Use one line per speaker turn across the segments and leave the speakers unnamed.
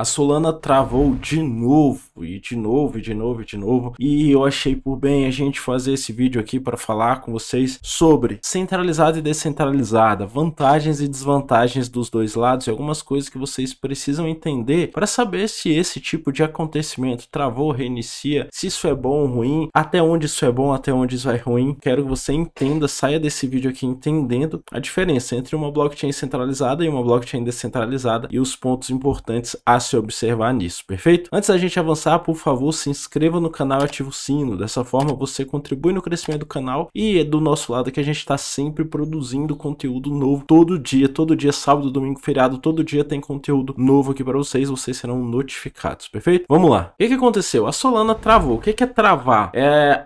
A Solana travou de novo, e eu achei por bem a gente fazer esse vídeo aqui para falar com vocês sobre centralizada e descentralizada, vantagens e desvantagens dos dois lados e algumas coisas que vocês precisam entender para saber se esse tipo de acontecimento travou, reinicia, se isso é bom ou ruim, até onde isso é bom, até onde isso é ruim. Quero que você entenda, saia desse vídeo aqui entendendo a diferença entre uma blockchain centralizada e uma blockchain descentralizada e os pontos importantes a se observar nisso, perfeito? Antes da gente avançar, por favor, se inscreva no canal e ative o sino. Dessa forma você contribui no crescimento do canal e é do nosso lado que a gente está sempre produzindo conteúdo novo todo dia, sábado, domingo, feriado, todo dia tem conteúdo novo aqui para vocês, vocês serão notificados, perfeito? Vamos lá. O que aconteceu? A Solana travou. O que é travar?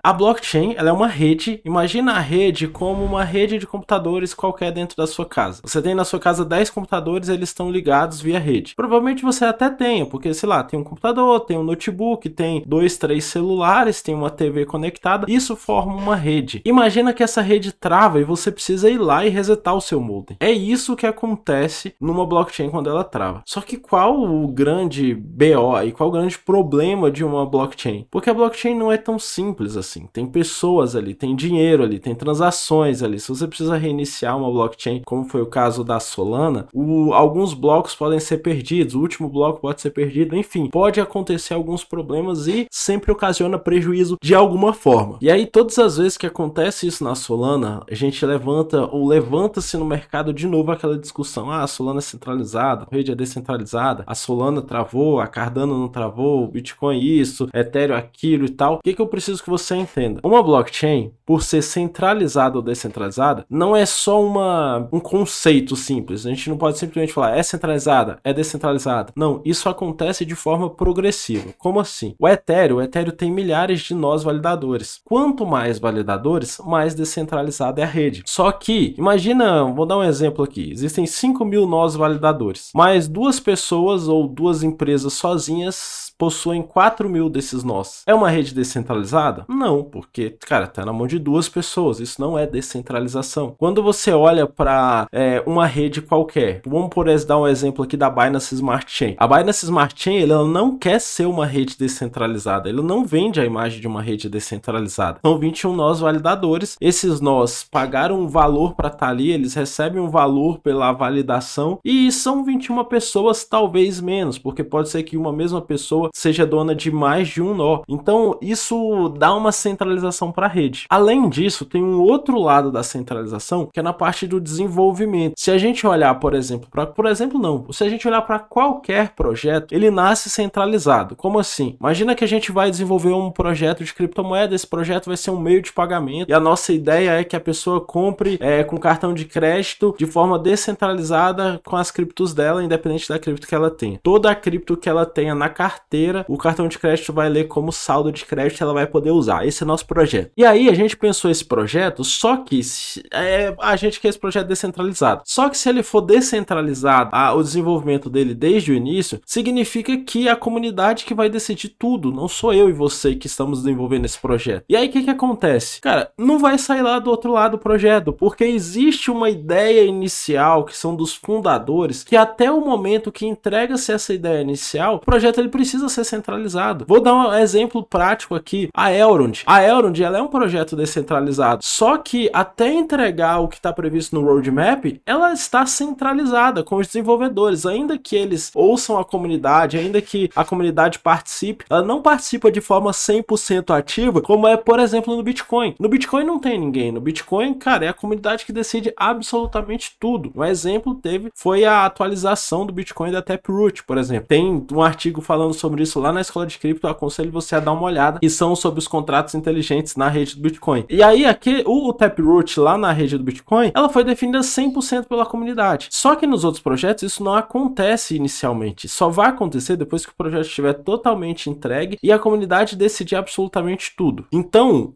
A blockchain, ela é uma rede. Imagina a rede como uma rede de computadores qualquer dentro da sua casa. Você tem na sua casa 10 computadores, eles estão ligados via rede. Provavelmente você até tenha, porque sei lá, tem um computador, tem um notebook, tem 2, 3 celulares, tem uma TV conectada. Isso forma uma rede. Imagina que essa rede trava e você precisa ir lá e resetar o seu modem. É isso que acontece numa blockchain quando ela trava. Só que qual o grande BO e qual o grande problema de uma blockchain? Porque a blockchain não é tão simples assim. Tem pessoas ali, tem dinheiro ali, tem transações ali. Se você precisa reiniciar uma blockchain, como foi o caso da Solana, alguns blocos podem ser perdidos, o último bloco pode ser perdido, enfim, pode acontecer alguns problemas e sempre ocasiona prejuízo de alguma forma. E aí, todas as vezes que acontece isso na Solana, a gente levanta-se no mercado de novo aquela discussão: ah, a Solana é centralizada, a rede é descentralizada, a Solana travou, a Cardano não travou, o Bitcoin isso, Ethereum aquilo e tal. O que eu preciso que você entenda? Uma blockchain, por ser centralizada ou descentralizada, não é só um conceito simples. A gente não pode simplesmente falar é centralizada, é descentralizada. Não, isso acontece de forma progressiva. Como assim? O Ethereum tem milhares de nós validadores. Quanto mais validadores, mais descentralizada é a rede. Só que, imagina, vou dar um exemplo aqui, existem 5.000 nós validadores, mas duas pessoas ou duas empresas sozinhas possuem 4.000 desses nós. É uma rede descentralizada? Não, porque, cara, tá na mão de duas pessoas. Isso não é descentralização. Quando você olha para uma rede qualquer, vamos por dar um exemplo aqui da Binance Smart Chain. A Binance Smart Chain, ela não quer ser uma rede descentralizada. Ela não vende a imagem de uma rede descentralizada. São 21 nós validadores. Esses nós pagaram um valor para estar ali, eles recebem um valor pela validação e são 21 pessoas, talvez menos, porque pode ser que uma mesma pessoa seja dona de mais de um nó. Então isso dá uma centralização para a rede. Além disso, tem um outro lado da centralização, que é na parte do desenvolvimento. Se a gente olhar, se a gente olhar para qualquer projeto, ele nasce centralizado. Como assim? Imagina que a gente vai desenvolver um projeto de criptomoeda, esse projeto vai ser um meio de pagamento e a nossa ideia é que a pessoa compre com cartão de crédito de forma descentralizada com as criptos dela, independente da cripto que ela tenha. Toda a cripto que ela tenha na carteira, o cartão de crédito vai ler como saldo de crédito, ela vai poder usar. Esse é nosso projeto. E aí a gente pensou esse projeto, só que a gente quer esse projeto descentralizado. Só que se ele for descentralizado, o desenvolvimento dele desde o início, significa que a comunidade que vai decidir tudo, não sou eu e você que estamos desenvolvendo esse projeto. E aí o que acontece? Cara, não vai sair lá do outro lado do projeto, porque existe uma ideia inicial, que são dos fundadores, que até o momento que entrega-se essa ideia inicial, o projeto ele precisa ser centralizado. Vou dar um exemplo prático aqui, a Elrond. A Elrond, ela é um projeto descentralizado, só que até entregar o que está previsto no roadmap, ela está centralizada com os desenvolvedores, ainda que eles ouçam a comunidade, ainda que a comunidade participe, ela não participa de forma 100% ativa, como é, por exemplo, no Bitcoin. No Bitcoin não tem ninguém. No Bitcoin, cara, é a comunidade que decide absolutamente tudo. Um exemplo foi a atualização do Bitcoin da Taproot, por exemplo. Tem um artigo falando sobre isso lá na Escola de Cripto, eu aconselho você a dar uma olhada, que são sobre os contratos inteligentes na rede do Bitcoin. E aí, o Taproot lá na rede do Bitcoin, ela foi definida 100% pela comunidade. Só que nos outros projetos isso não acontece inicialmente. Só vai acontecer depois que o projeto estiver totalmente entregue e a comunidade decidir absolutamente tudo. Então,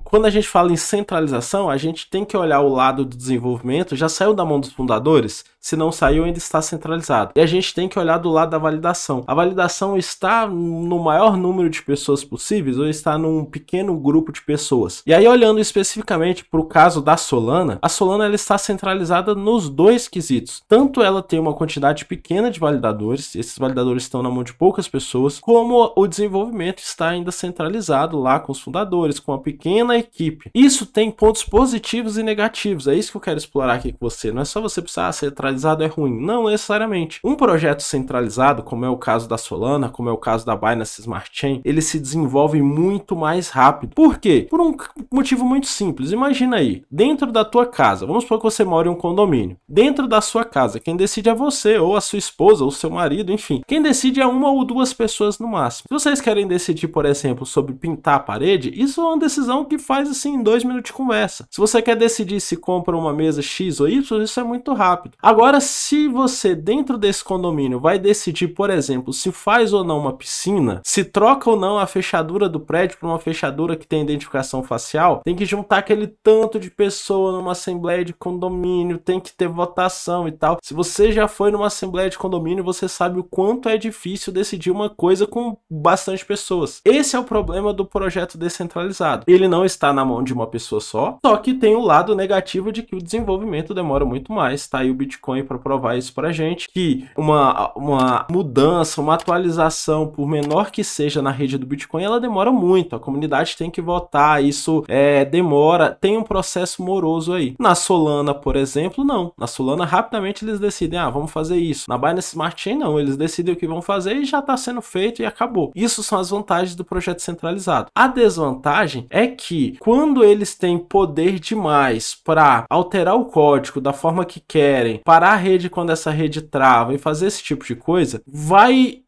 quando a gente fala em centralização, a gente tem que olhar o lado do desenvolvimento. Já saiu da mão dos fundadores? Se não saiu, ainda está centralizado. E a gente tem que olhar do lado da validação. A validação está no maior número de pessoas possíveis ou está num pequeno grupo de pessoas? E aí, olhando especificamente para o caso da Solana, a Solana ela está centralizada nos dois quesitos. Tanto ela tem uma quantidade pequena de validadores, esses validadores estão na mão de poucas pessoas, como o desenvolvimento está ainda centralizado lá com os fundadores, com uma pequena equipe. Isso tem pontos positivos e negativos, é isso que eu quero explorar aqui com você. Não é só você pensar, centralizado é ruim, não necessariamente. Um projeto centralizado, como é o caso da Solana, como é o caso da Binance Smart Chain, ele se desenvolve muito mais rápido. Por quê? Por um motivo muito simples. Imagina aí, dentro da tua casa, vamos supor que você mora em um condomínio. Dentro da sua casa, quem decide é você, ou a sua esposa, ou seu marido, enfim. Quem decide é uma ou duas pessoas no máximo. Se vocês querem decidir, por exemplo, sobre pintar a parede, isso é uma decisão que faz assim em 2 minutos de conversa. Se você quer decidir se compra uma mesa X ou Y, isso é muito rápido. Agora, se você dentro desse condomínio vai decidir, por exemplo, se faz ou não uma piscina, se troca ou não a fechadura do prédio para uma fechadura que tem identificação facial, tem que juntar aquele tanto de pessoa numa assembleia de condomínio, tem que ter votação e tal. Se você já foi numa assembleia de condomínio, você sabe o quanto é difícil decidir uma coisa com bastante pessoas. Esse é o problema do projeto descentralizado. Ele não está na mão de uma pessoa só que tem o lado negativo de que o desenvolvimento demora muito mais. Tá aí o Bitcoin para provar isso pra gente, que uma mudança, uma atualização, por menor que seja na rede do Bitcoin, ela demora muito. A comunidade tem que votar, isso demora, tem um processo moroso aí. Na Solana, por exemplo, não. Na Solana, rapidamente eles decidem, vamos fazer isso. Na Binance Smart Chain, não. Eles decidem o que vão fazer e já está sendo feito e acabou. Isso são as vantagens do projeto centralizado. A desvantagem é que, quando eles têm poder demais para alterar o código da forma que querem, parar a rede quando essa rede trava e fazer esse tipo de coisa, vai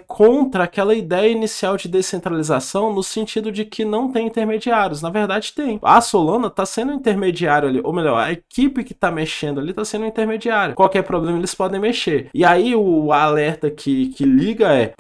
contra aquela ideia inicial de descentralização, no sentido de que não tem intermediários. Na verdade, tem. A Solana está sendo um intermediário ali, ou melhor, a equipe que está mexendo ali está sendo um intermediário. Qualquer problema eles podem mexer. E aí o alerta que liga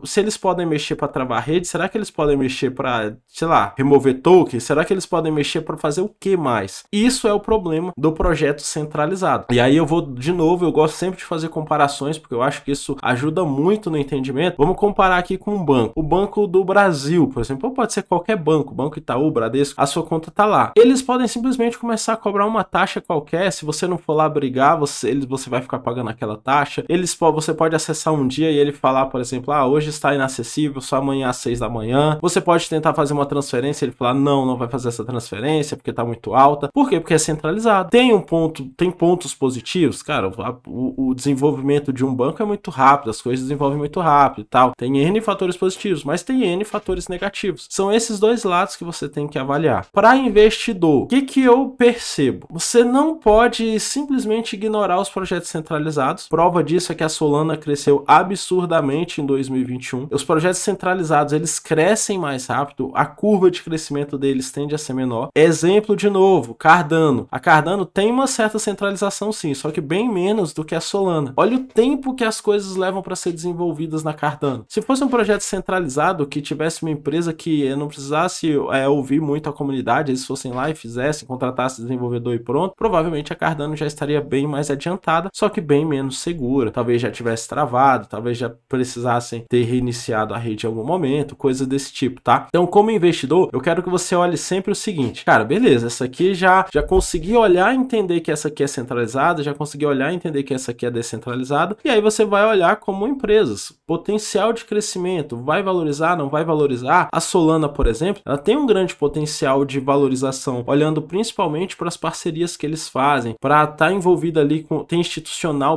se eles podem mexer para travar a rede, será que eles podem mexer para, sei lá, remover token? Será que eles podem mexer para fazer o que mais? Isso é o problema do projeto centralizado. E aí eu vou, de novo, eu gosto sempre de fazer comparações, porque eu acho que isso ajuda muito no entendimento. Vamos comparar aqui com um banco. O Banco do Brasil, por exemplo, ou pode ser qualquer banco, Banco Itaú, Bradesco, a sua conta tá lá. Eles podem simplesmente começar a cobrar uma taxa qualquer. Se você não for lá brigar, você vai ficar pagando aquela taxa. Você pode acessar um dia e ele falar, por exemplo, hoje está inacessível, só amanhã às 6 da manhã. Você pode tentar fazer uma transferência, ele falar, não vai fazer essa transferência porque tá muito alta. Por quê? Porque é centralizado. Tem pontos positivos, cara, o desenvolvimento de um banco é muito rápido, as coisas desenvolvem muito rápido e tal. Tem N fatores positivos, mas tem N fatores negativos. São esses dois lados que você tem que avaliar. Para investidor, o que eu percebo? Você não pode simplesmente ignorar os projetos centralizados. Prova disso é que a Solana cresceu absurdamente em 2021. Os projetos centralizados, eles crescem mais rápido, a curva de crescimento deles tende a ser menor. Exemplo de novo, Cardano. A Cardano tem uma certa centralização sim, só que bem menos do que a Solana. Olha o tempo que as coisas levam para ser desenvolvidas na Cardano. Se fosse um projeto centralizado, que tivesse uma empresa que não precisasse ouvir muito a comunidade, eles fossem lá e fizessem, contratassem desenvolvedor e pronto, provavelmente a Cardano já estaria bem mais adiantada, só que bem menos segura. Talvez já tivesse travado, talvez já precisassem ter reiniciado a rede em algum momento, coisa desse tipo, tá? Então, como investidor, eu quero que você olhe sempre o seguinte, cara, beleza, essa aqui já consegui olhar e entender que essa aqui é centralizada, já consegui olhar e entender que essa aqui é descentralizada, e aí você vai olhar como empresas, potencial de crescimento, vai valorizar, não vai valorizar? A Solana, por exemplo, ela tem um grande potencial de valorização, olhando principalmente para as parcerias que eles fazem, para estar envolvido ali tem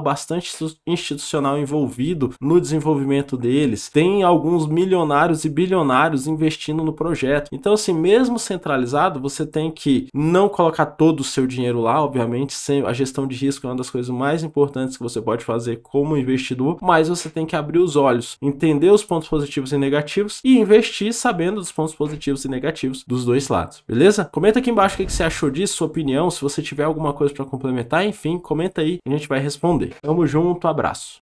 bastante institucional envolvido no desenvolvimento deles, tem alguns milionários e bilionários investindo no projeto. Então, assim, mesmo centralizado, você tem que não colocar todo o seu dinheiro lá, obviamente, a gestão de risco é uma das coisas mais importantes que você pode fazer como investidor, mas você tem que abrir os olhos, entender os pontos positivos e negativos e investir sabendo dos pontos positivos e negativos dos dois lados, beleza? Comenta aqui embaixo o que você achou disso, sua opinião, se você tiver alguma coisa para complementar, enfim, comenta aí e a gente vai responder. Tamo junto, abraço.